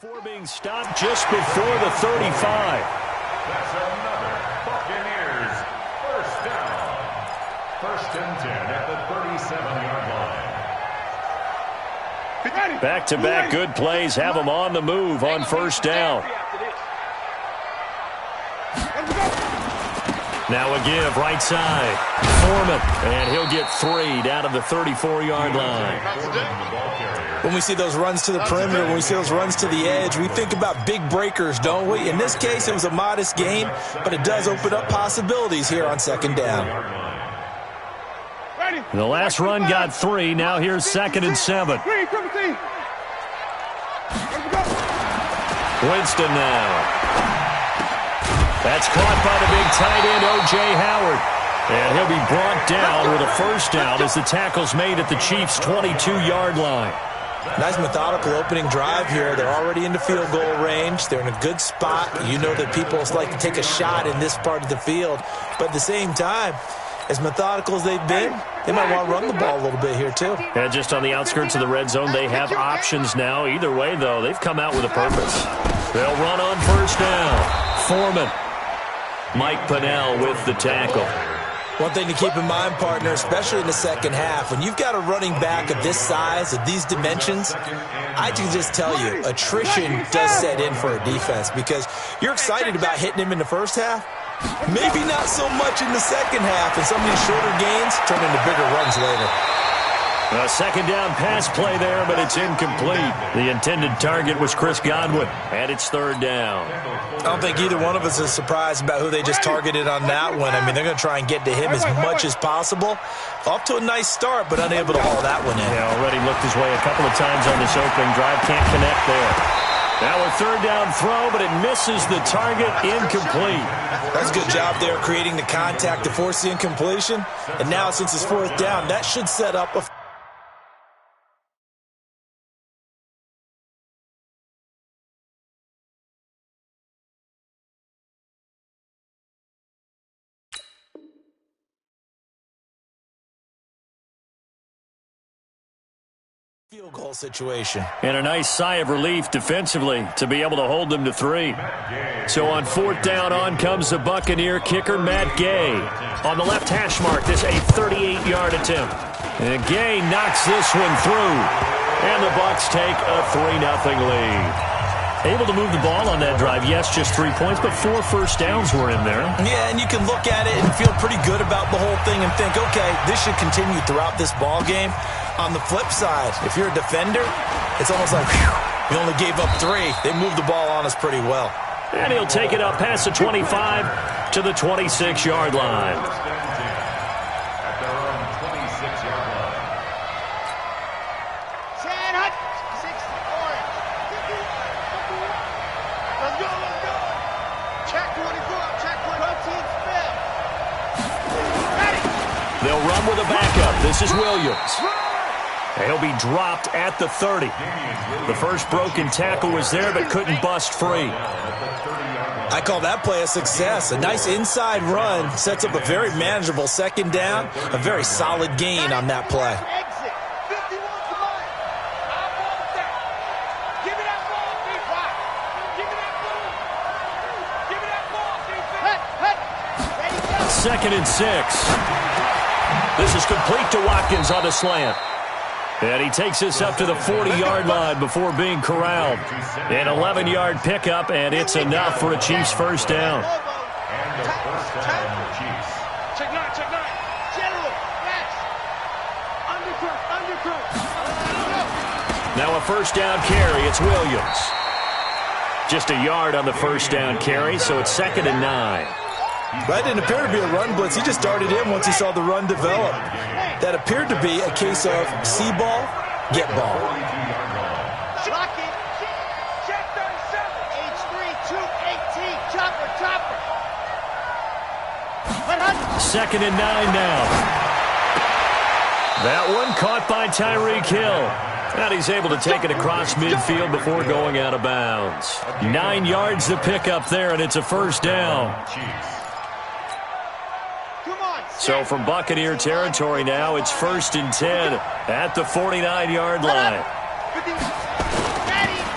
Before being stopped just before the 35. That's another Buccaneers first down. First and 10 at the 37-yard line. Back-to-back good plays have them on the move on first down. Now a give right side. Foreman, and he'll get 3 down to the 34-yard line. When we see those runs to the perimeter, when we see those runs to the edge, we think about big breakers, don't we? In this case, it was a modest gain, but it does open up possibilities here on second down. The last run got 3. Now here's 2nd and 7. Winston now. That's caught by the big tight end, O.J. Howard. And he'll be brought down with a first down as the tackle's made at the Chiefs' 22-yard line. Nice methodical opening drive here. They're already into field goal range. They're in a good spot. You know that people like to take a shot in this part of the field. But at the same time, as methodical as they've been, they might want to run the ball a little bit here too. And just on the outskirts of the red zone, they have options now. Either way, though, they've come out with a purpose. They'll run on first down. Foreman. Mike Pennell with the tackle. One thing to keep in mind, partner, especially in the second half, when you've got a running back of this size, of these dimensions, I can just tell you, attrition does set in for a defense because you're excited about hitting him in the first half. Maybe not so much in the second half, and some of these shorter gains turn into bigger runs later. A second down pass play there, but it's incomplete. The intended target was Chris Godwin, and it's third down. I don't think either one of us is surprised about who they just targeted on that one. I mean, they're going to try and get to him as much as possible. Off to a nice start, but unable to haul that one in. Yeah, already looked his way a couple of times on this opening drive. Can't connect there. Now a third down throw, but it misses the target, incomplete. That's a good job there creating the contact to force the incompletion. And now since it's fourth down, that should set up a field goal situation. And a nice sigh of relief defensively to be able to hold them to 3. So on fourth down, on comes the Buccaneer kicker, Matt Gay. On the left hash mark, this a 38-yard attempt. And Gay knocks this one through. And the Bucs take a 3-0 lead. Able to move the ball on that drive. Yes, just 3 points, but 4 first downs were in there. Yeah, and you can look at it and feel pretty good about the whole thing and think, okay, this should continue throughout this ball game. On the flip side, if you're a defender, it's almost like, whew, we only gave up 3. They moved the ball on us pretty well. And he'll take it up past the 25 to the 26-yard line. At their own 26-yard line. Let's go, let's go. Check 24, check 24. They'll run with a backup. This is Williams. He'll be dropped at the 30. The first broken tackle was there, but couldn't bust free. I call that play a success. A nice inside run sets up a very manageable second down. A very solid gain on that play. Second and 6. This is complete to Watkins on the slant. And he takes this up to the 40-yard line before being corralled. An 11-yard pickup, and it's enough for a Chiefs first down. And the first down on the Chiefs. Check 9, check 9. General, yes. Undercut. Now a first down carry. It's Williams. Just a yard on the first down carry, so it's 2nd and 9. That didn't appear to be a run blitz. He just darted in once he saw the run develop. That appeared to be a case of see ball, get ball. Lock it. Check 37. H3, 218. Chopper. 2nd and 9 now. That one caught by Tyreek Hill. And he's able to take it across midfield before going out of bounds. 9 yards to pick up there, and it's a first down. So from Buccaneer territory now, it's 1st and 10 at the 49-yard line.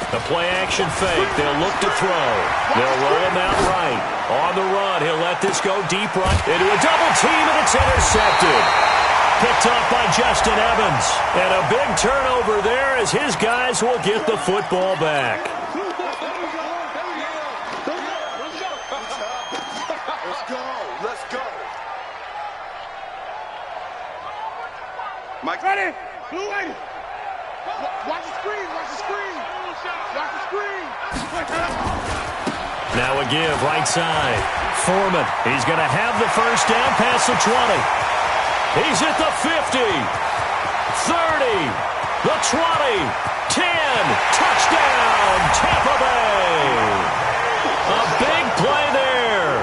The play-action fake. They'll look to throw. They'll roll him out right. On the run, he'll let this go deep right into a double team, and it's intercepted. Picked up by Justin Evans. And a big turnover there as his guys will get the football back. Let's go. Mike, ready? Blue ready. Watch the screen. Watch the screen. Watch the screen. Now a give right side. Foreman. He's going to have the first down past the 20. He's at the 50. 30. The 20. 10. Touchdown, Tampa Bay. A big play there.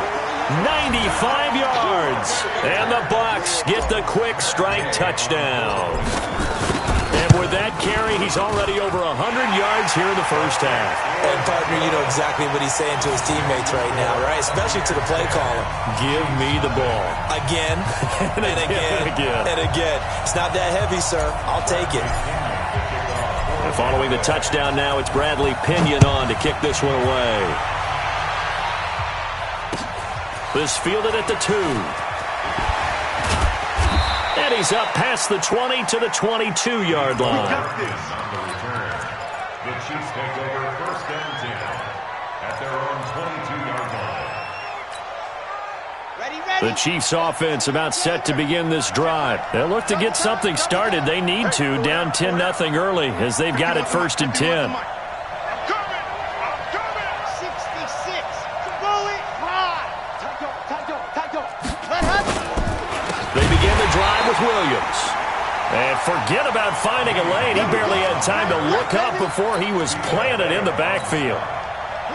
95 yards. And the Bucs get the quick strike touchdown. And with that carry, he's already over 100 yards here in the first half. And, partner, you know exactly what he's saying to his teammates right now, right? Especially to the play caller. Give me the ball. Again, and again, and again. It's not that heavy, sir. I'll take it. And following the touchdown now, it's Bradley Pinion on to kick this one away. This fielded at the 2. And he's up past the 20 to the 22-yard line. On the return, the Chiefs take over first and 10 at their own 22-yard line. The Chiefs offense about set to begin this drive. They'll look to get something started. They need to, down 10-0 early as they've got it first and 10. I'm coming. 66. Roll it. Ride. Let her. They begin the drive with Williams. And forget about finding a lane. He barely had time to look up before he was planted in the backfield.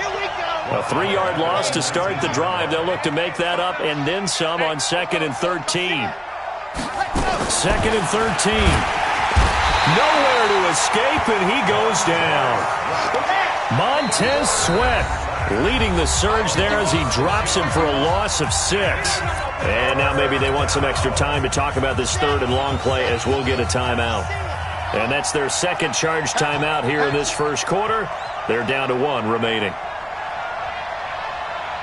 Here we go. A 3-yard loss to start the drive. They'll look to make that up and then some on 2nd and 13. 2nd and 13. Nowhere to escape, and he goes down. Montez Sweat leading the surge there as he drops him for a loss of 6. And now maybe they want some extra time to talk about this third and long play as we'll get a timeout. And that's their second charge timeout here in this first quarter. They're down to 1 remaining.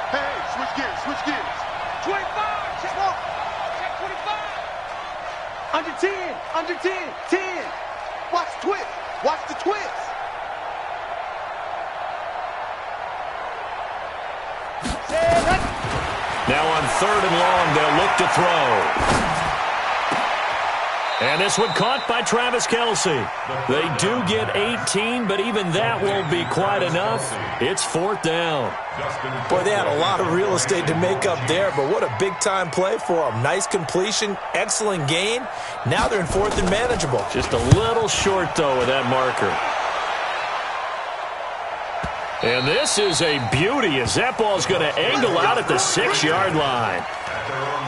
Hey, switch gears. 25. Check 25. Under 10. 10. Watch the twist. Now on 3rd and long, they'll look to throw. And this one caught by Travis Kelce. They do get 18, but even that won't be quite enough. It's 4th down. Boy, they had a lot of real estate to make up there, but what a big-time play for them. Nice completion, excellent gain. Now they're in 4th and manageable. Just a little short, though, with that marker. And this is a beauty as that ball's going to angle out at the 6-yard line.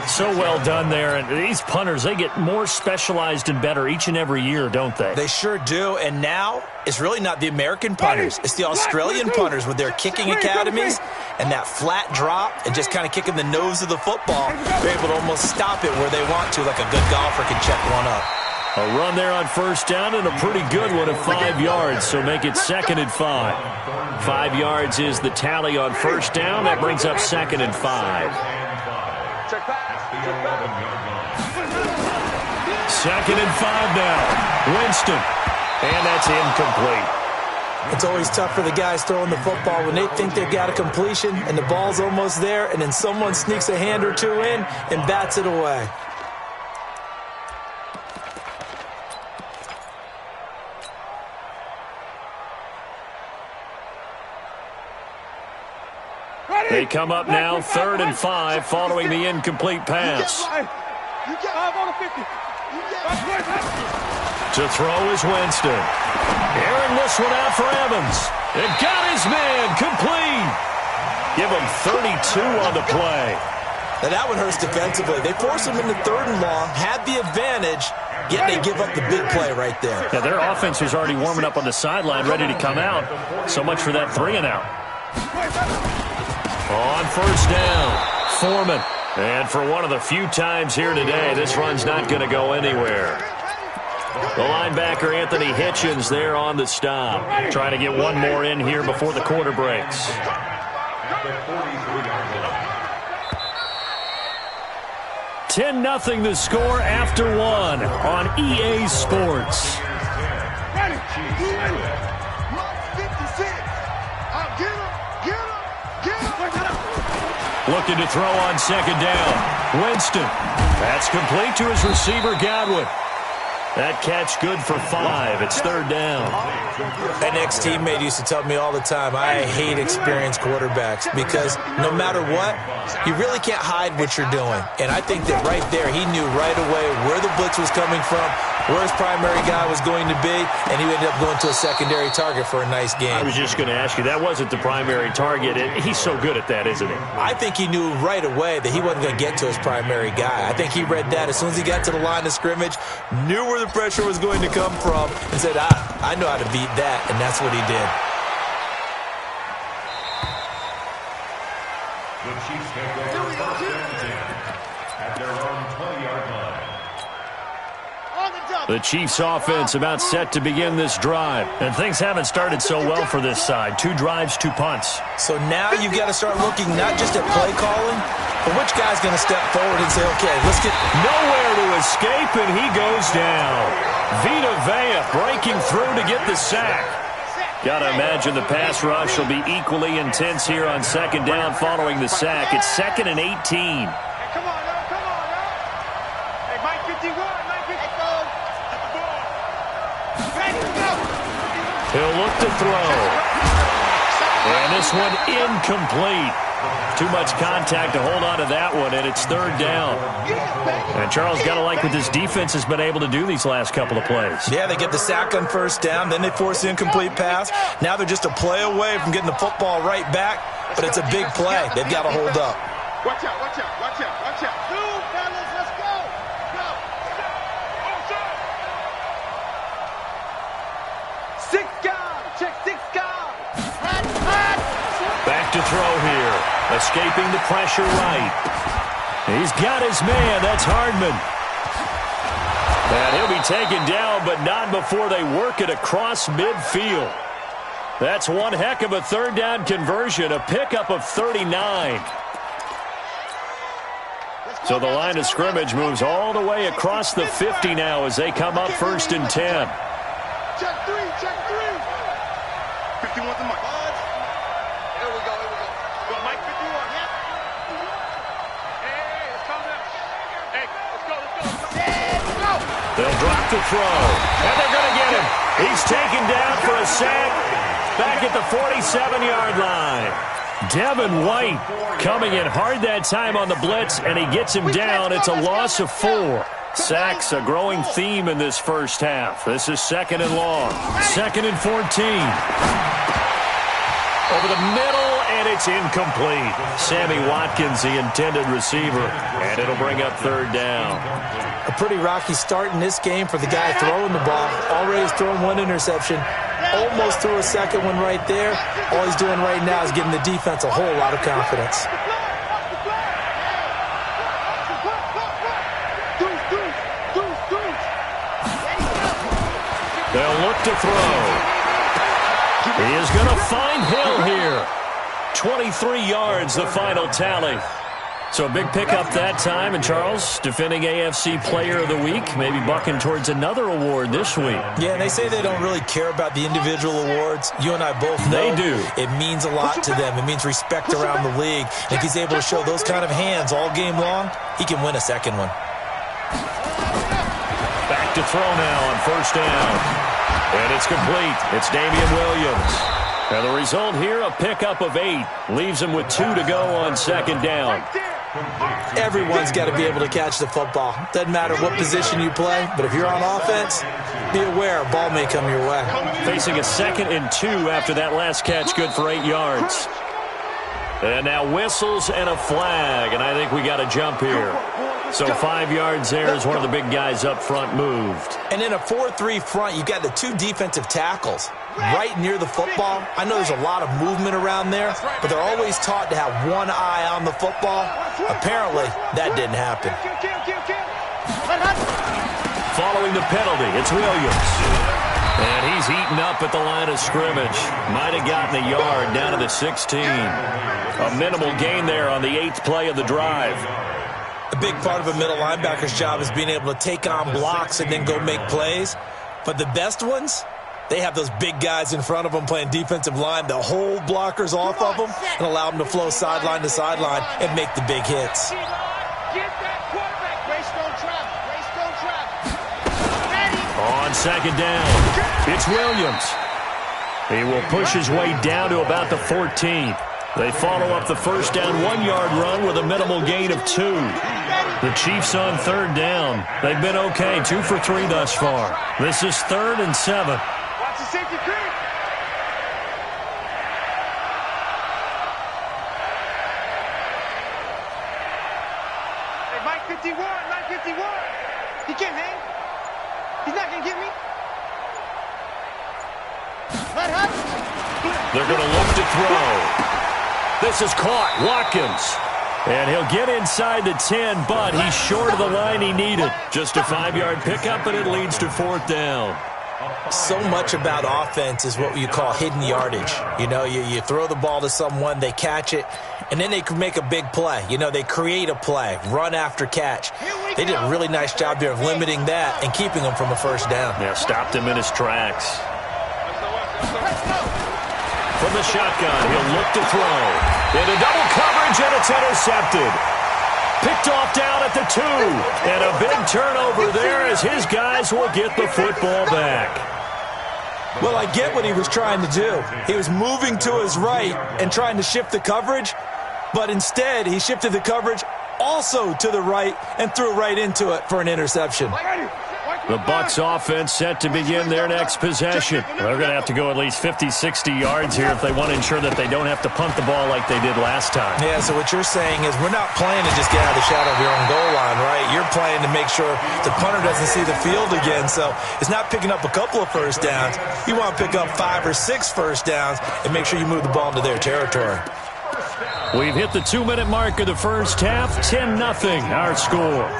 So well done there. And these punters, they get more specialized and better each and every year, don't they? They sure do. And now it's really not the American punters. It's the Australian punters with their kicking academies and that flat drop and just kind of kicking the nose of the football. They're able to almost stop it where they want to, like a good golfer can check one up. A run there on 1st down and a pretty good one at 5 yards, so make it 2nd and 5. 5 yards is the tally on 1st down. That brings up 2nd and 5. 2nd and 5 now. Winston. And that's incomplete. It's always tough for the guys throwing the football when they think they've got a completion and the ball's almost there, and then someone sneaks a hand or two in and bats it away. They come up now 3rd and 5 following the incomplete pass. To throw is Winston. Airing this one out for Evans. And got his man complete. Give him 32 on the play. Now that one hurts defensively. They force him into 3rd and long, had the advantage, yet they give up the big play right there. Yeah, their offense was already warming up on the sideline, ready to come out. So much for that 3 and out. On 1st down, Foreman. And for one of the few times here today, this run's not going to go anywhere. The linebacker, Anthony Hitchens, there on the stop. Trying to get one more in here before the quarter breaks. At the 43-yard line. 10-0 the score after one on EA Sports. Ready. 56. Get him. Looking to throw on second down. Winston. That's complete to his receiver, Godwin. That catch good for 5. It's third down. An ex-teammate used to tell me all the time, I hate experienced quarterbacks because no matter what, you really can't hide what you're doing. And I think that right there, he knew right away where the blitz was coming from, where his primary guy was going to be, and he ended up going to a secondary target for a nice game. I was just going to ask you, that wasn't the primary target. He's so good at that, isn't he? I think he knew right away that he wasn't going to get to his primary guy. I think he read that as soon as he got to the line of scrimmage, knew where the pressure was going to come from, and said, I know how to beat that, and that's what he did. The Chiefs take over first and 10 at their own 20-yard line. The Chiefs offense about set to begin this drive. And things haven't started so well for this side. 2 drives, 2 punts. So now you've got to start looking not just at play calling, but which guy's going to step forward and say, okay, let's get... Nowhere to escape, and he goes down. Vita Vea breaking through to get the sack. Got to imagine the pass rush will be equally intense here on second down following the sack. It's 2nd and 18. Come on, now. Hey, Mike 51, Mike 51. He'll look to throw. And this one incomplete. Too much contact to hold on to that one, and it's third down. And Charles, got to like what this defense has been able to do these last couple of plays. Yeah, they get the sack on first down, then they force the incomplete pass. Now they're just a play away from getting the football right back, but it's a big play. They've got to hold up. Watch out. Two, fellas, let's go. Go. 6 guys. Check 6 guys. Back to throw here. Escaping the pressure right. He's got his man. That's Hardman. And he'll be taken down, but not before they work it across midfield. That's one heck of a third down conversion, a pickup of 39. So the line of scrimmage moves all the way across the 50 now as they come up 1st and 10. Check 3. 51's the mic. Here we go. Go, Mike 51. Yep. Hey, let's calm down. Hey, let's go. Let's go. They'll drop the throw, and they're going to get him. He's taken down for a sack back at the 47-yard line. Devin White coming in hard that time on the blitz, and he gets him down. It's a loss of 4. Sacks, a growing theme in this first half. This is 2nd and long. 2nd and 14. Over the middle, and it's incomplete. Sammy Watkins, the intended receiver, and it'll bring up third down. A pretty rocky start in this game for the guy throwing the ball. Already has thrown 1 interception. Almost threw a second one right there. All he's doing right now is giving the defense a whole lot of confidence. They'll look to throw. He is going to find Hill here. 23 yards, the final tally. So a big pickup that time. And Charles, defending AFC Player of the Week, maybe bucking towards another award this week. Yeah, and they say they don't really care about the individual awards. You and I both know they do. It means a lot to them. It means respect around the league. And if he's able to show those kind of hands all game long, he can win a second one. Back to throw now on first down. And it's complete. It's Damian Williams. And the result here, a pickup of 8. Leaves him with 2 to go on second down. Everyone's got to be able to catch the football. Doesn't matter what position you play, but if you're on offense, be aware a ball may come your way. Facing a 2nd and 2 after that last catch, good for 8 yards. And now whistles and a flag, and I think we got a jump here. So 5 yards there as one of the big guys up front moved. And in a 4-3 front, you've got the 2 defensive tackles right near the football. I know there's a lot of movement around there, but they're always taught to have one eye on the football. Apparently, that didn't happen. following the penalty. It's Williams. And he's eaten up at the line of scrimmage. Might have gotten a yard down to the 16. A minimal gain there on the 8th play of the drive. A big part of a middle linebacker's job is being able to take on blocks and then go make plays. But the best ones, they have those big guys in front of them playing defensive line that hold blockers off of them and allow them to flow sideline to sideline and make the big hits. On second down, it's Williams. He will push his way down to about the 14. They follow up the first down 1-yard run with a minimal gain of 2. The Chiefs on third down. They've been okay, 2 for 3 thus far. This is 3rd and 7. Watch the safety creep. Hey, Mike 51, Mike 51. He can't hang. He's not going to get me. They're going to look to throw. This is caught. Watkins. And he'll get inside the 10, but he's short of the line he needed. Just a 5-yard pickup, and it leads to 4th down. So much about offense is what you call hidden yardage. You know, you throw the ball to someone, they catch it, and then they can make a big play. You know, they create a play, run after catch. They did a really nice job there of limiting that and keeping him from a first down. Yeah, stopped him in his tracks. From the shotgun, he'll look to throw. Into double coverage, and it's intercepted. Picked off down at the 2. And a big turnover there as his guys will get the football back. Well, I get what he was trying to do. He was moving to his right and trying to shift the coverage, but instead he shifted the coverage also to the right and threw right into it for an interception. The Bucs offense set to begin their next possession. They're going to have to go at least 50, 60 yards here if they want to ensure that they don't have to punt the ball like they did last time. Yeah, so what you're saying is we're not playing to just get out of the shadow of your own goal line, right? You're playing to make sure the punter doesn't see the field again. So it's not picking up a couple of first downs. You want to pick up 5 or 6 first downs and make sure you move the ball into their territory. We've hit the 2-minute mark of the first half. 10-0 our score.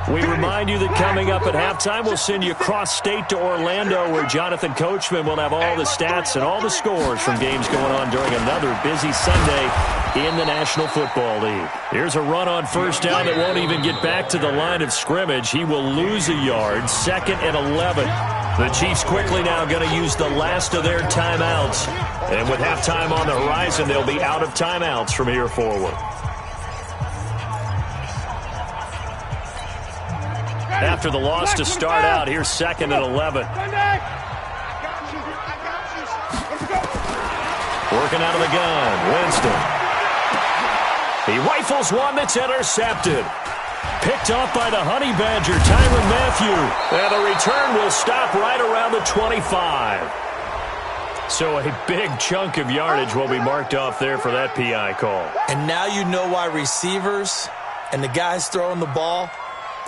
We remind you that coming up at halftime, we'll send you cross-state to Orlando, where Jonathan Coachman will have all the stats and all the scores from games going on during another busy Sunday in the National Football League. Here's a run on first down that won't even get back to the line of scrimmage. He will lose a yard, 2nd and 11. The Chiefs quickly now going to use the last of their timeouts. And with halftime on the horizon, they'll be out of timeouts from here forward. After the loss to start out, here's 2nd and 11. Working out of the gun, Winston. He rifles one that's intercepted. Picked off by the Honey Badger, Tyrann Mathieu. And the return will stop right around the 25. So a big chunk of yardage will be marked off there for that PI call. And now you know why receivers and the guys throwing the ball,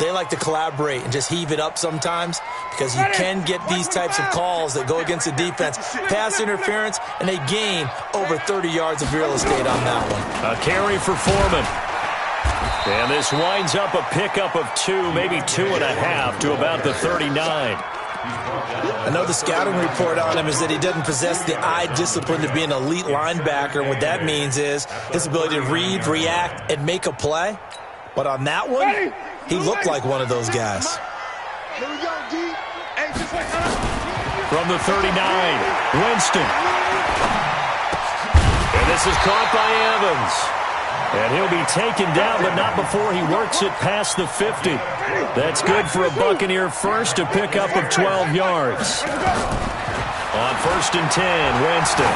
they like to collaborate and just heave it up sometimes, because you can get these types of calls that go against the defense. Pass interference, and they gain over 30 yards of real estate on that one. A carry for Foreman. And this winds up a pickup of 2, maybe 2.5 to about the 39. I know the scouting report on him is that he doesn't possess the eye discipline to be an elite linebacker. And what that means is his ability to read, react, and make a play. But on that one, he looked like one of those guys. Here we go, D. Hey, just like from the 39, Winston. And this is caught by Evans. And he'll be taken down, but not before he works it past the 50. That's good for a Buccaneer first, a pickup of 12 yards. On 1st and 10, Winston.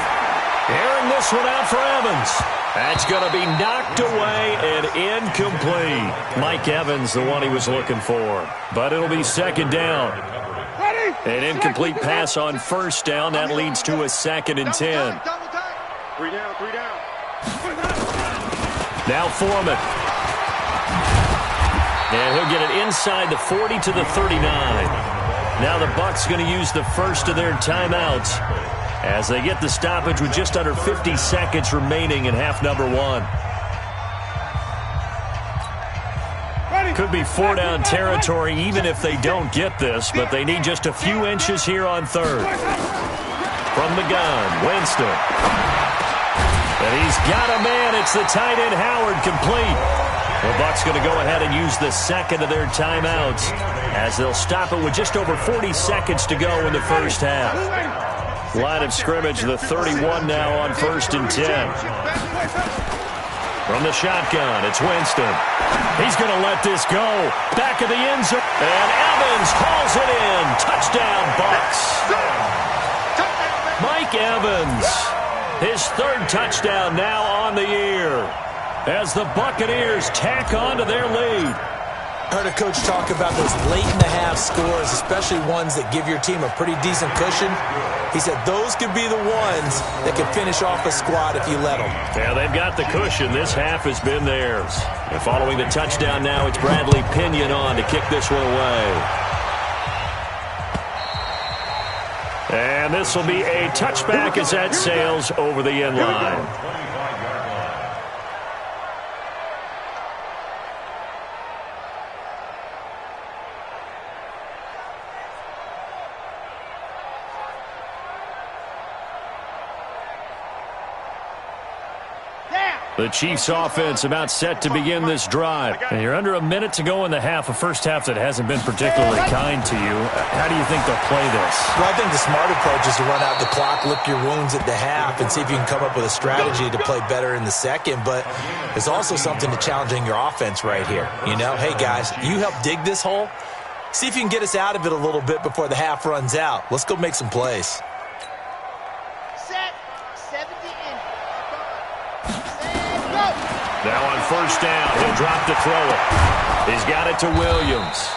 Airing this one out for Evans. That's going to be knocked away and incomplete. Mike Evans, the one he was looking for. But it'll be 2nd down. An incomplete pass on 1st down. That leads to a 2nd and 10. 3 down, 3 down. Now Foreman. And he'll get it inside the 40 to the 39. Now the Bucs going to use the first of their timeouts as they get the stoppage with just under 50 seconds remaining in half number 1. Could be 4-down territory even if they don't get this, but they need just a few inches here on third. From the gun, Winston. And he's got a man. It's the tight end, Howard, complete. The Bucs going to go ahead and use the second of their timeouts as they'll stop it with just over 40 seconds to go in the first half. Line of scrimmage, the 31 now on 1st and 10. From the shotgun, it's Winston. He's going to let this go. Back of the end zone. And Evans hauls it in. Touchdown, Bucs. Mike Evans, his 3rd touchdown now on the year as the Buccaneers tack on to their lead. I heard a coach talk about those late-in-the-half scores, especially ones that give your team a pretty decent cushion. He said those could be the ones that could finish off a squad if you let them. Yeah, they've got the cushion. This half has been theirs. And following the touchdown now, it's Bradley Pinion on to kick this one away. And this will be a touchback as that sails over the end line. The Chiefs offense about set to begin this drive. And you're under a minute to go in the half, a first half that hasn't been particularly kind to you. How do you think they'll play this? Well, I think the smart approach is to run out the clock, lick your wounds at the half, and see if you can come up with a strategy to play better in the second. But there's also something to challenging your offense right here. You know, hey, guys, you help dig this hole. See if you can get us out of it a little bit before the half runs out. Let's go make some plays. Now on 1st down, he'll drop to throw it. He's got it to Williams.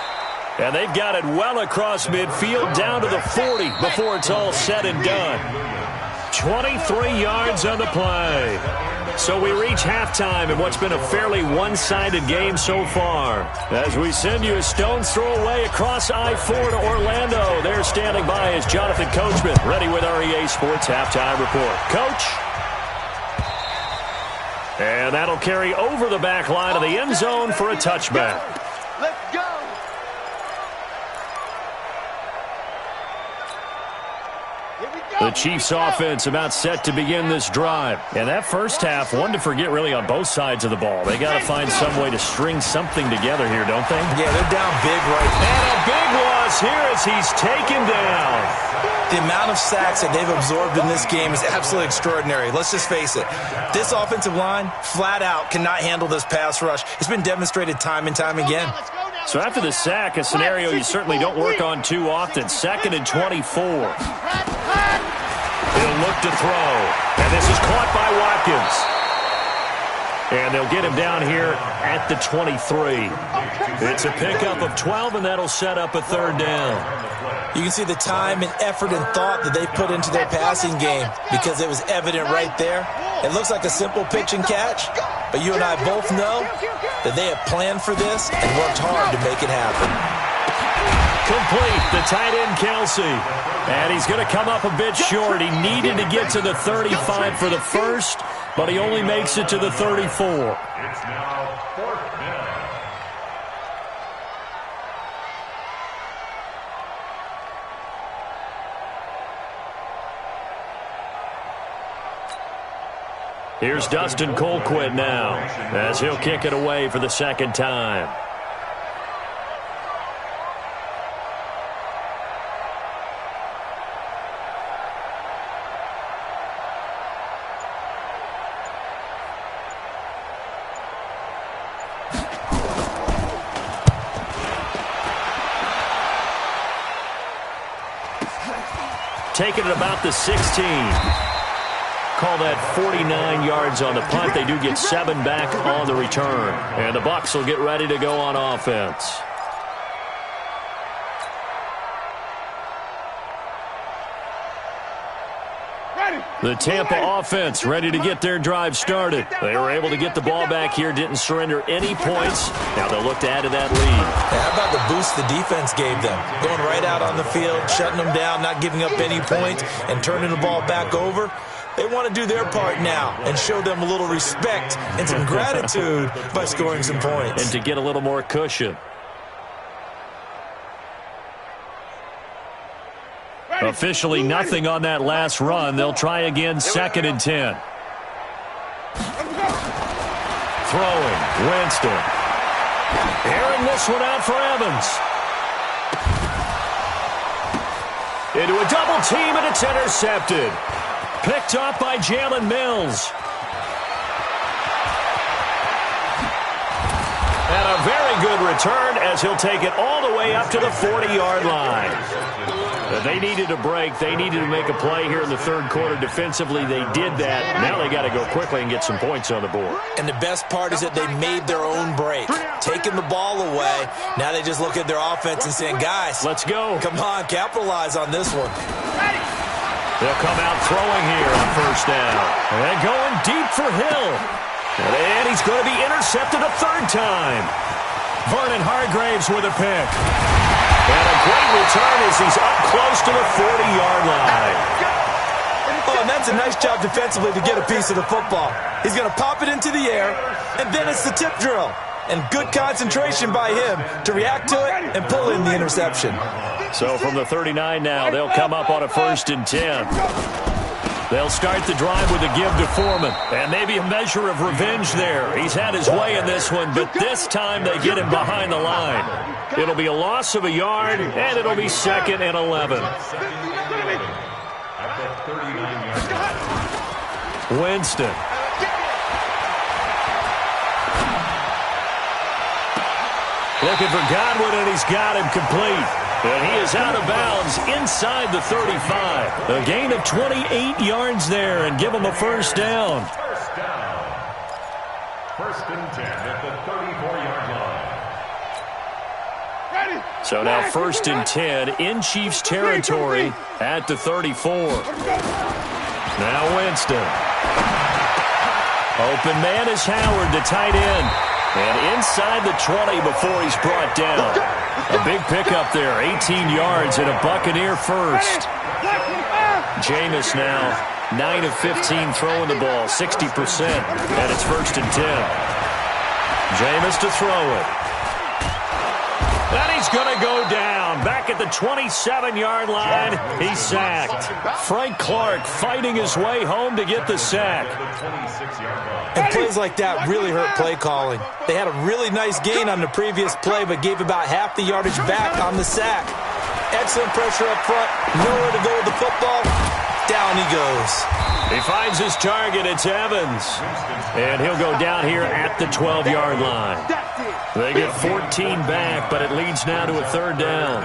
And they've got it well across midfield down to the 40 before it's all said and done. 23 yards on the play. So we reach halftime in what's been a fairly one-sided game so far. As we send you a stone's throw away across I-4 to Orlando. There standing by is Jonathan Coachman, ready with our EA Sports Halftime Report. Coach? And that'll carry over the back line of the end zone for a touchback. Let's go. The Chiefs offense about set to begin this drive. And that first half, one to forget really on both sides of the ball. They got to find some way to string something together here, don't they? Yeah, they're down big right now. And a big loss here as he's taken down. The amount of sacks that they've absorbed in this game is absolutely extraordinary. Let's just face it. This offensive line, flat out, cannot handle this pass rush. It's been demonstrated time and time again. So after the sack, a scenario you certainly don't work on too often. 2nd and 24. He'll look to throw. And this is caught by Watkins. And they'll get him down here at the 23. It's a pickup of 12, and that'll set up a 3rd down. You can see the time and effort and thought that they put into their passing game because it was evident right there. It looks like a simple pitch and catch, but you and I both know that they have planned for this and worked hard to make it happen. Complete, the tight end, Kelsey. And he's going to come up a bit short. He needed to get to the 35 for the first, but he only makes it to the 34. It's now 4th down. Here's Dustin Colquitt now as he'll kick it away for the 2nd time. Taking it about the 16. Call that 49 yards on the punt. They do get 7 back on the return. And the Bucs will get ready to go on offense. The Tampa offense ready to get their drive started. They were able to get the ball back here, didn't surrender any points. Now they'll look to add to that lead. How about the boost the defense gave them? Going right out on the field, shutting them down, not giving up any points, and turning the ball back over. They want to do their part now and show them a little respect and some gratitude by scoring some points. And to get a little more cushion. Officially nothing on that last run. They'll try again, 2nd and 10. Throwing, Winston. Airing this one out for Evans. Into a double team, and it's intercepted. Picked off by Jalen Mills. And a very good return as he'll take it all the way up to the 40-yard line. They needed a break. They needed to make a play here in the third quarter. Defensively, they did that. Now they got to go quickly and get some points on the board. And the best part is that they made their own break, taking the ball away. Now they just look at their offense and saying, guys, let's go. Come on, capitalize on this one. They'll come out throwing here on first down. And going deep for Hill. And he's going to be intercepted a third time. Vernon Hargraves with a pick. And a great return as he's up close to the 40-yard line. Oh, and that's a nice job defensively to get a piece of the football. He's going to pop it into the air, and then it's the tip drill. And good concentration by him to react to it and pull in the interception. So from the 39 now, they'll come up on a 1st and 10. They'll start the drive with a give to Foreman. And maybe a measure of revenge there. He's had his way in this one, but this time they get him behind the line. It'll be a loss of a yard, and it'll be 2nd and 11. Winston. Looking for Godwin, and he's got him complete. And he is out of bounds inside the 35. A gain of 28 yards there, and give him a first down. First down. 1st and 10 at the 34-yard line. So now 1st and 10 in Chiefs territory at the 34. Now Winston. Open man is Howard, the tight end. And inside the 20 before he's brought down. A big pickup there, 18 yards and a Buccaneer first. Jameis now 9 of 15 throwing the ball, 60%. And it's 1st and 10. Jameis to throw it. And he's going to go down. Back at the 27-yard line, he's sacked. Frank Clark fighting his way home to get the sack. And plays like that really hurt play calling. They had a really nice gain on the previous play, but gave about half the yardage back on the sack. Excellent pressure up front. Nowhere to go with the football. Down he goes. He finds his target. It's Evans. And he'll go down here at the 12-yard line. They get 14 back, but it leads now to a 3rd down.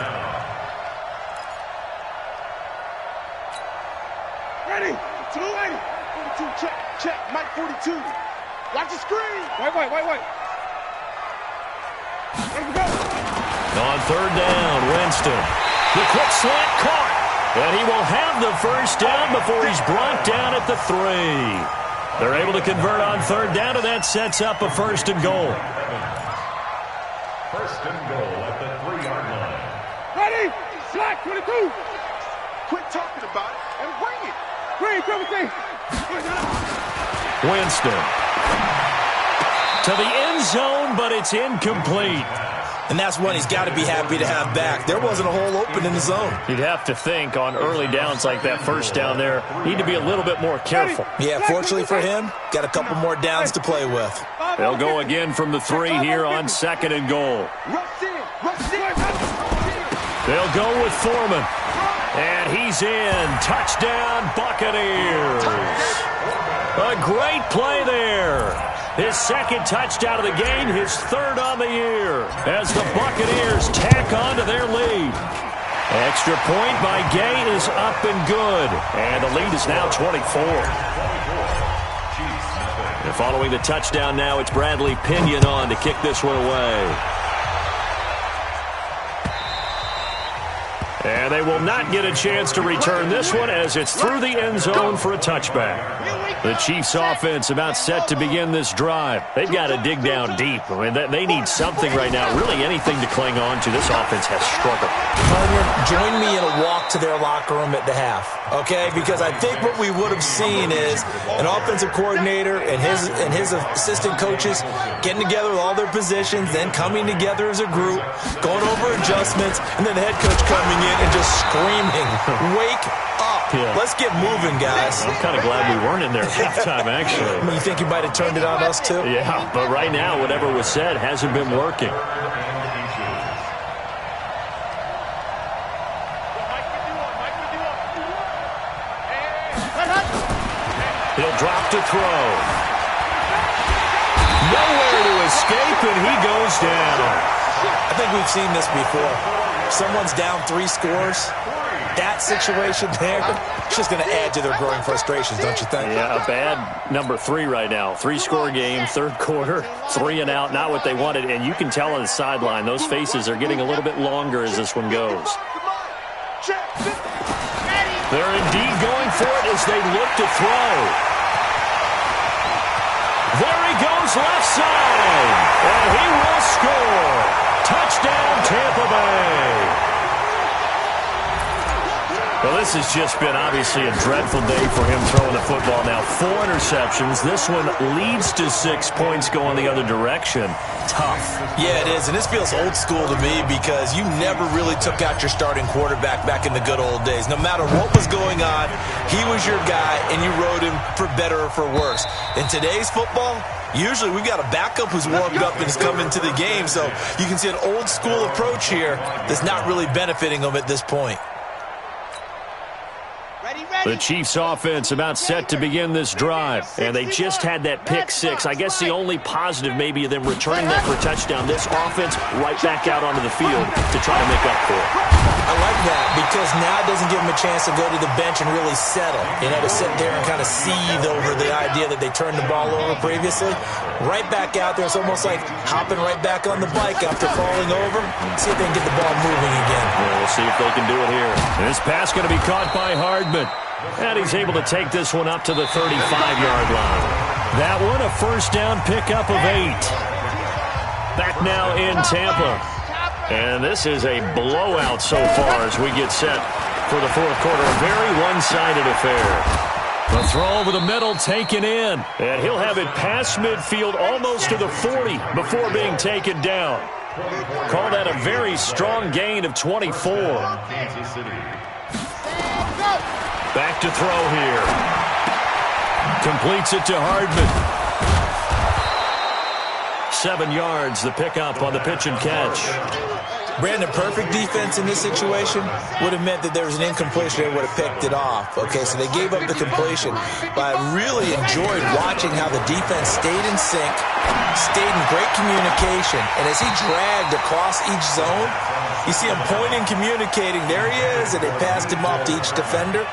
Ready? 280. 42, check. Mike 42. Watch the screen. Wait. Let's go. On 3rd down, Winston. The quick slant caught. And he will have the first down before he's brought down at the 3. They're able to convert on 3rd down, and that sets up a 1st and goal. 1st and goal at the 3-yard line. Ready? Slack 22. Quit talking about it and bring it. Bring. Winston. To the end zone, but it's incomplete. And that's one he's got to be happy to have back. There wasn't a hole open in the zone. You'd have to think on early downs like that first down there, need to be a little bit more careful. Yeah, fortunately for him, got a couple more downs to play with. They'll go again from the 3 here on 2nd and goal. They'll go with Foreman. And he's in. Touchdown, Buccaneers. A great play there. His 2nd touchdown of the game, his 3rd on the year, as the Buccaneers tack on to their lead. Extra point by Gay is up and good, and the lead is now 24. And following the touchdown now, it's Bradley Pinion on to kick this one away. And they will not get a chance to return this one as it's through the end zone for a touchback. The Chiefs offense about set to begin this drive. They've got to dig down deep. I mean, they need something right now, really anything to cling on to. This offense has struggled. Join me in a walk to their locker room at the half, okay? Because I think what we would have seen is an offensive coordinator and his assistant coaches getting together with all their positions, then coming together as a group, going over adjustments, and then the head coach coming in and just screaming, "Wake up. Yeah. Let's get moving, guys." I'm kind of glad we weren't in there at halftime, actually. You think you might have turned it on us, too? Yeah, but right now, whatever was said hasn't been working. He'll drop to throw. Nowhere to escape, and he goes down. I think we've seen this before. Someone's down 3 scores. That situation there, it's just going to add to their growing frustrations, don't you think? Yeah, a bad number 3 right now. 3-score game, third quarter, 3 and out, not what they wanted. And you can tell on the sideline, those faces are getting a little bit longer as this one goes. They're indeed going for it as they look to throw. There he goes left side, and he will score. Touchdown, Tampa Bay. Well, this has just been obviously a dreadful day for him throwing the football now. 4 interceptions. This one leads to 6 points going the other direction. Tough. Yeah, it is, and this feels old school to me because you never really took out your starting quarterback back in the good old days. No matter what was going on, he was your guy, and you rode him for better or for worse. In today's football, usually we've got a backup who's warmed up and is coming to the game, so you can see an old school approach here that's not really benefiting them at this point. The Chiefs offense about set to begin this drive, and they just had that pick 6. I guess the only positive maybe of them returning that for a touchdown. This offense right back out onto the field to try to make up for it. I like that because now it doesn't give them a chance to go to the bench and really settle. You know, to sit there and kind of seethe over the idea that they turned the ball over previously. Right back out there, it's almost like hopping right back on the bike after falling over. See if they can get the ball moving again. Yeah, we'll see if they can do it here. This pass going to be caught by Hardman. And he's able to take this one up to the 35-yard line. That one, a first down pickup of 8. Back now in Tampa. And this is a blowout so far as we get set for the fourth quarter. A very one-sided affair. The throw over the middle taken in. And he'll have it past midfield almost to the 40 before being taken down. Call that a very strong gain of 24. Back to throw here. Completes it to Hardman. 7 yards, the pickup on the pitch and catch. Brandon, perfect defense in this situation would have meant that there was an incompletion. They would have picked it off. Okay, so they gave up the completion. But I really enjoyed watching how the defense stayed in sync, stayed in great communication. And as he dragged across each zone, you see him pointing, communicating. There he is, and they passed him off to each defender.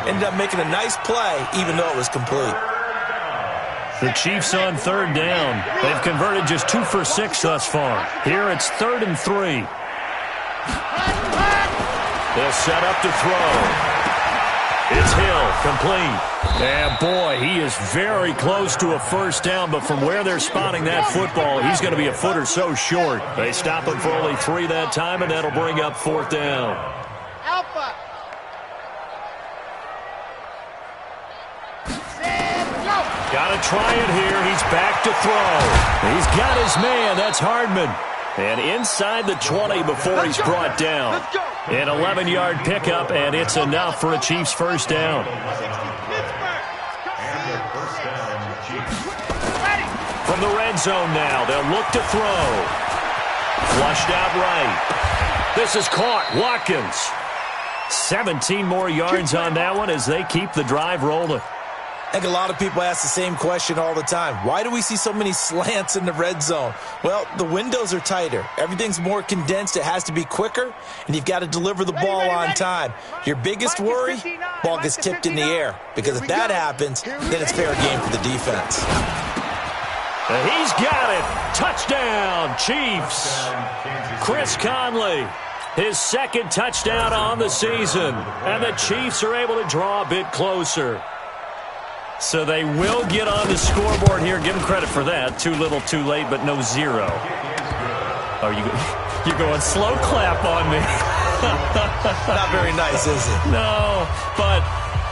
Ended up making a nice play, even though it was complete. The Chiefs on third down. They've converted just 2 for 6 thus far. Here it's 3rd and 3. They'll set up to throw. It's Hill, complete. And boy, he is very close to a first down, but from where they're spotting that football, he's going to be a foot or so short. They stop him for only 3 that time, and that'll bring up 4th down. Alpha. Got to try it here. He's back to throw. He's got his man. That's Hardman. And inside the 20 before he's brought down. An 11-yard pickup, and it's enough for a Chiefs first down. From the red zone now, they'll look to throw. Flushed out right. This is caught. Watkins. 17 more yards on that one as they keep the drive rolling. I think a lot of people ask the same question all the time. Why do we see so many slants in the red zone? Well, the windows are tighter. Everything's more condensed. It has to be quicker, and you've got to deliver the ball on time. Your biggest worry, ball gets tipped in the air, because if that happens, then it's fair game for the defense. He's got it. Touchdown, Chiefs. Chris Conley. His second touchdown on the season. And the Chiefs are able to draw a bit closer. So they will get on the scoreboard here. Give them credit for that. Too little, too late, but no zero. Oh, you're going slow clap on me. Not very nice, is it? No, but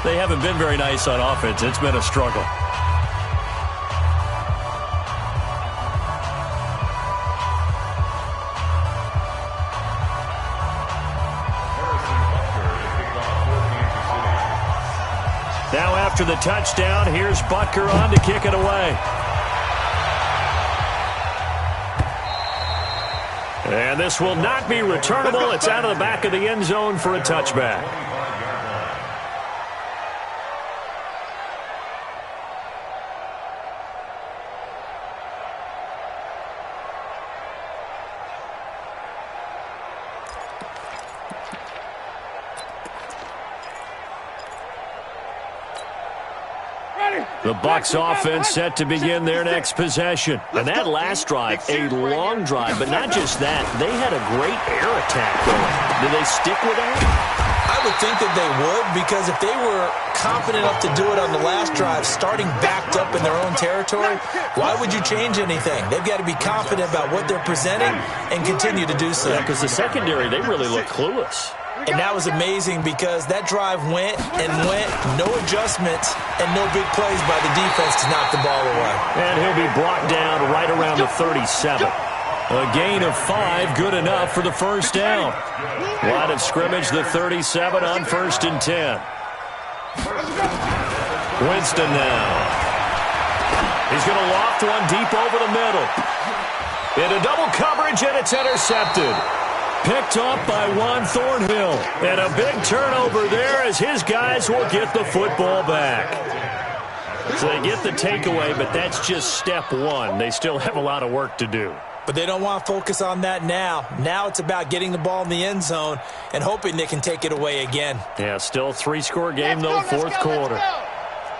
they haven't been very nice on offense. It's been a struggle. Now after the touchdown, here's Butker on to kick it away. And this will not be returnable. It's out of the back of the end zone for a touchback. The Bucs offense set to begin their next possession. And that last drive, a long drive, but not just that. They had a great air attack going. Do they stick with that? I would think that they would, because if they were confident enough to do it on the last drive, starting backed up in their own territory, why would you change anything? They've got to be confident about what they're presenting and continue to do so. Yeah, because the secondary, they really look clueless. And that was amazing because that drive went and went, no adjustments, and no big plays by the defense to knock the ball away. And he'll be brought down right around the 37. A gain of 5, good enough for the first down. Line of scrimmage, the 37 on 1st and 10. Winston now. He's going to loft one deep over the middle. Into double coverage, and it's intercepted. Picked up by Juan Thornhill. And a big turnover there as his guys will get the football back. So they get the takeaway, but that's just step one. They still have a lot of work to do. But they don't want to focus on that now. Now it's about getting the ball in the end zone and hoping they can take it away again. Yeah, still 3-score game, though, fourth quarter.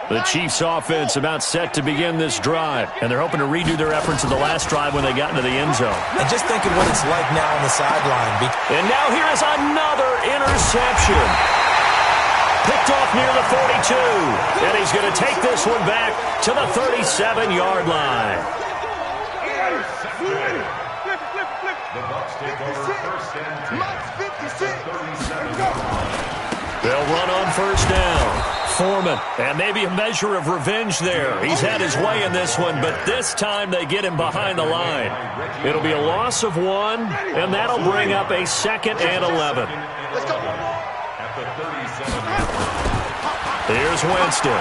The Chiefs offense about set to begin this drive, and they're hoping to redo their efforts in the last drive when they got into the end zone. And just think of what it's like now on the sideline. And now here is another interception. Picked off near the 42, and he's going to take this one back to the 37-yard line. The Bucs take over 1st and 10. They'll run on first down. Foreman, and maybe a measure of revenge there. He's had his way in this one, but this time they get him behind the line. It'll be a loss of 1, and that'll bring up a 2nd and 11. At the 37. Here's Winston.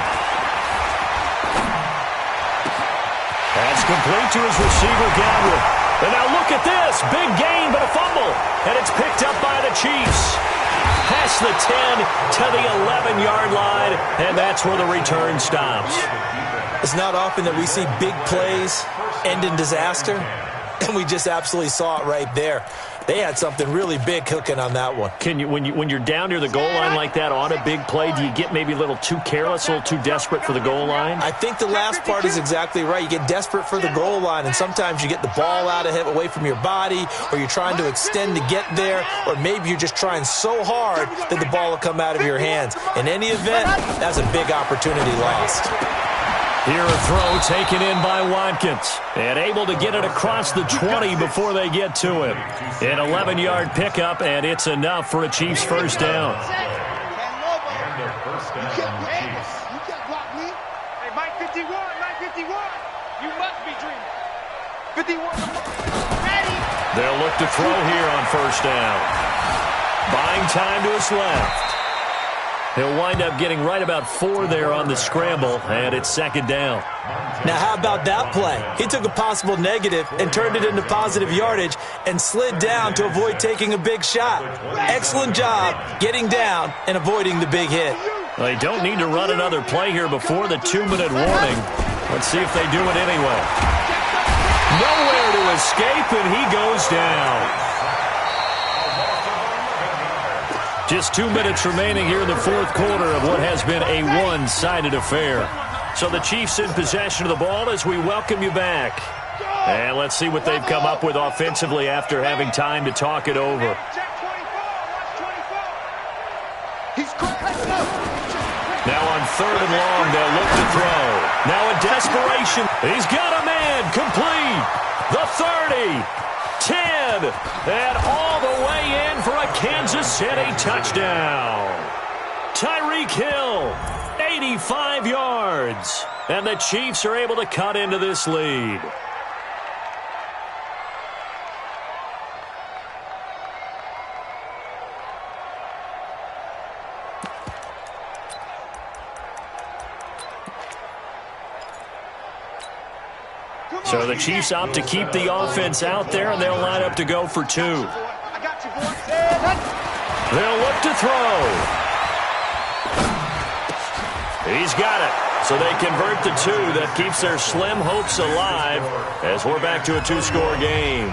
That's complete to his receiver, Godwin. And now look at this. Big gain, but a fumble. And it's picked up by the Chiefs. Past the 10 to the 11-yard line, and that's where the return stops. It's not often that we see big plays end in disaster, and we just absolutely saw it right there. They had something really big cooking on that one. Can you, when you're down near the goal line like that on a big play, do you get maybe a little too careless, a little too desperate for the goal line? I think the last part is exactly right. You get desperate for the goal line, and sometimes you get the ball out of him, away from your body, or you're trying to extend to get there, or maybe you're just trying so hard that the ball will come out of your hands. In any event, that's a big opportunity lost. Here a throw taken in by Watkins. And able to get it across the 20 before they get to him. An 11-yard pickup, and it's enough for a Chiefs first down. And a first down on the Chiefs. You can't block me. Hey, Mike 51, Mike 51. You must be dreaming. 51. Ready. They'll look to throw here on first down. Buying time to his left. He'll wind up getting right about 4 there on the scramble, and it's 2nd down. Now, how about that play? He took a possible negative and turned it into positive yardage and slid down to avoid taking a big shot. Excellent job getting down and avoiding the big hit. They don't need to run another play here before the 2-minute warning. Let's see if they do it anyway. Nowhere to escape, and he goes down. Just 2 minutes remaining here in the fourth quarter of what has been a one-sided affair. So the Chiefs in possession of the ball as we welcome you back. And let's see what they've come up with offensively after having time to talk it over. Check 25. He's cracked. Now on 3rd and long, they'll look to throw. Now in desperation, he's got a man complete. The 30, 10, and all the way in for a Kansas City touchdown. Tyreek Hill, 85 yards. And the Chiefs are able to cut into this lead. So the Chiefs opt to keep the offense out there, and they'll line up to go for 2. They'll look to throw. He's got it. So they convert the 2. That keeps their slim hopes alive as we're back to a 2-score game.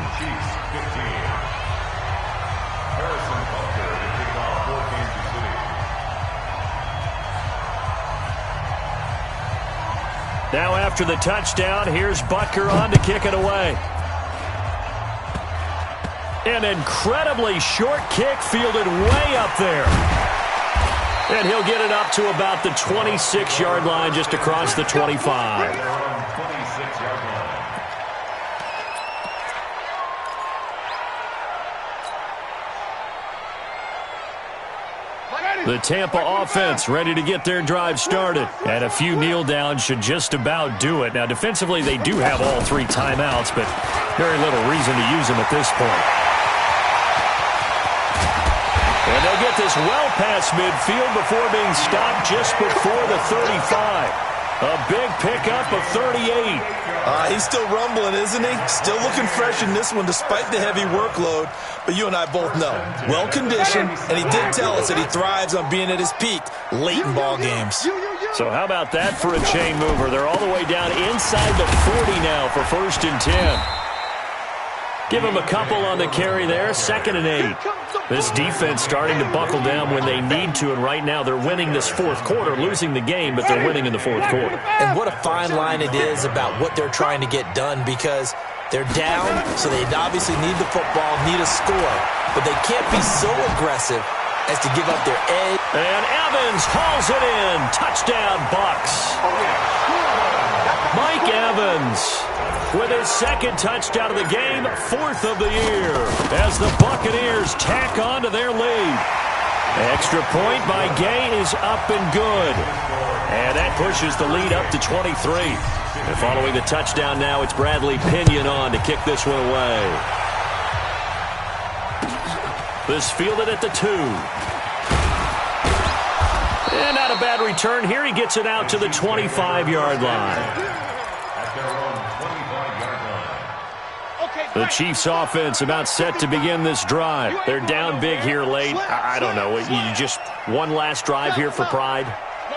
Now after the touchdown, here's Butker on to kick it away. An incredibly short kick fielded way up there. And he'll get it up to about the 26-yard line just across the 25. The Tampa offense ready to get their drive started. And a few kneel downs should just about do it. Now, defensively, they do have all 3 timeouts, but very little reason to use them at this point. And they'll get this well past midfield before being stopped just before the 35. A big pickup of 38. He's still rumbling, isn't he? Still looking fresh in this one despite the heavy workload. But you and I both know, well-conditioned, and he did tell us that he thrives on being at his peak late in ball games. So how about that for a chain mover? They're all the way down inside the 40 now for 1st and 10. Give him a couple on the carry there, 2nd and 8. This defense starting to buckle down when they need to, and right now they're winning this 4th quarter, losing the game, but they're winning in the 4th quarter. And what a fine line it is about what they're trying to get done, because they're down, so they obviously need the football, need a score, but they can't be so aggressive as to give up their edge. And Evans hauls it in. Touchdown, Bucks. Mike Evans with his 2nd touchdown of the game, 4th of the year, as the Buccaneers tack on to their lead. Extra point by Gay is up and good. And that pushes the lead up to 23. And following the touchdown now, it's Bradley Pinion on to kick this one away. This fielded at the 2. And not a bad return here. He gets it out to the 25-yard line. The Chiefs offense about set to begin this drive. They're down big here late. I don't know. You just one last drive here for pride?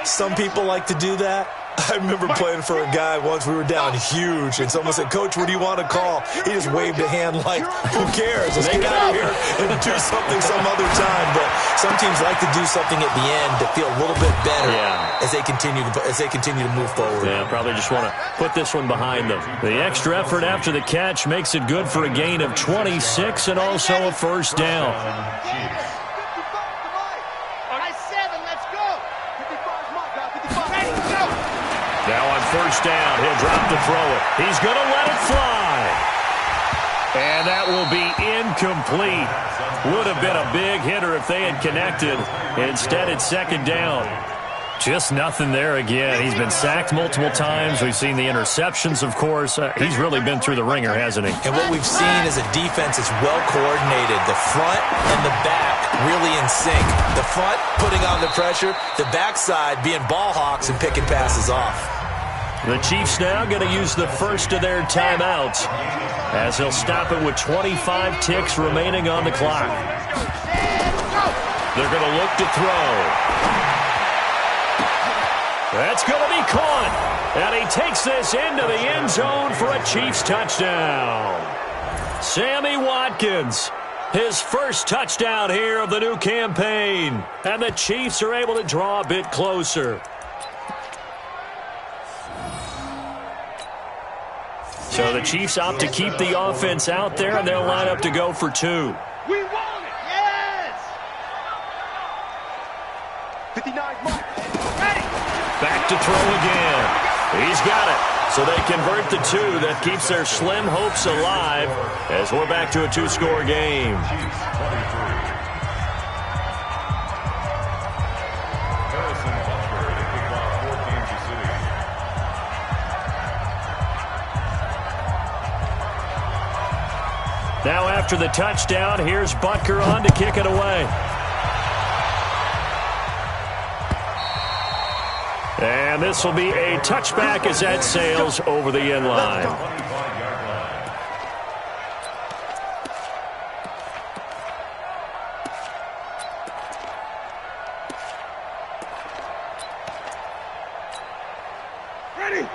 Some people like to do that. I remember playing for a guy once. We were down huge, and someone said, "Coach, what do you want to call?" He just waved a hand like, "Who cares? Let's get out of here and do something some other time." But some teams like to do something at the end to feel a little bit better as they continue to move forward. Yeah, probably just want to put this one behind them. The extra effort after the catch makes it good for a gain of 26 and also a 1st down. Now on 1st down, he'll drop to throw it. He's going to let it fly. And that will be incomplete. Would have been a big hitter if they had connected. Instead, it's 2nd down. Just nothing there again. He's been sacked multiple times. We've seen the interceptions, of course. He's really been through the ringer, hasn't he? And what we've seen is a defense that's well coordinated. The front and the back really in sync. The front putting on the pressure. The backside being ball hawks and picking passes off. The Chiefs now going to use the first of their timeouts as they'll stop it with 25 ticks remaining on the clock. They're going to look to throw. That's going to be caught. And he takes this into the end zone for a Chiefs touchdown. Sammy Watkins, his 1st touchdown here of the new campaign. And the Chiefs are able to draw a bit closer. So the Chiefs opt to keep the offense out there, and they'll line up to go for 2. We want it. Yes. again. He's got it. So they convert the two. That keeps their slim hopes alive as we're back to a two-score game. Now after the touchdown, here's Butker on to kick it away. And this will be a touchback as that sails over the end line.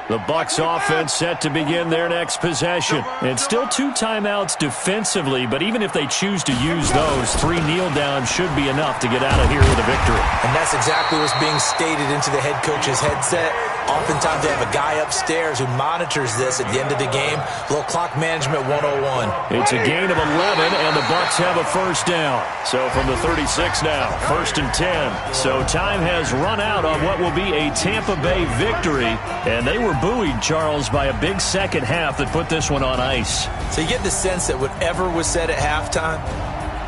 The Bucs offense set to begin their next possession. And still 2 timeouts defensively, but even if they choose to use those, 3 kneel downs should be enough to get out of here with a victory. And that's exactly what's being stated into the head coach's headset. Oftentimes they have a guy upstairs who monitors this at the end of the game. A little clock management 101. It's a gain of 11, and the Bucs have a first down. So from the 36 now, 1st and 10. So time has run out on what will be a Tampa Bay victory, and they were buoyed, Charles, by a big second half that put this one on ice. So you get the sense that whatever was said at halftime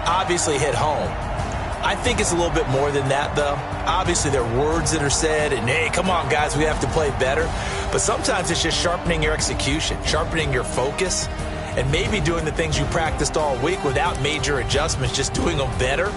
obviously hit home. I think it's a little bit more than that, though. Obviously, there are words that are said, and, hey, come on, guys, we have to play better. But sometimes it's just sharpening your execution, sharpening your focus, and maybe doing the things you practiced all week without major adjustments, just doing them better.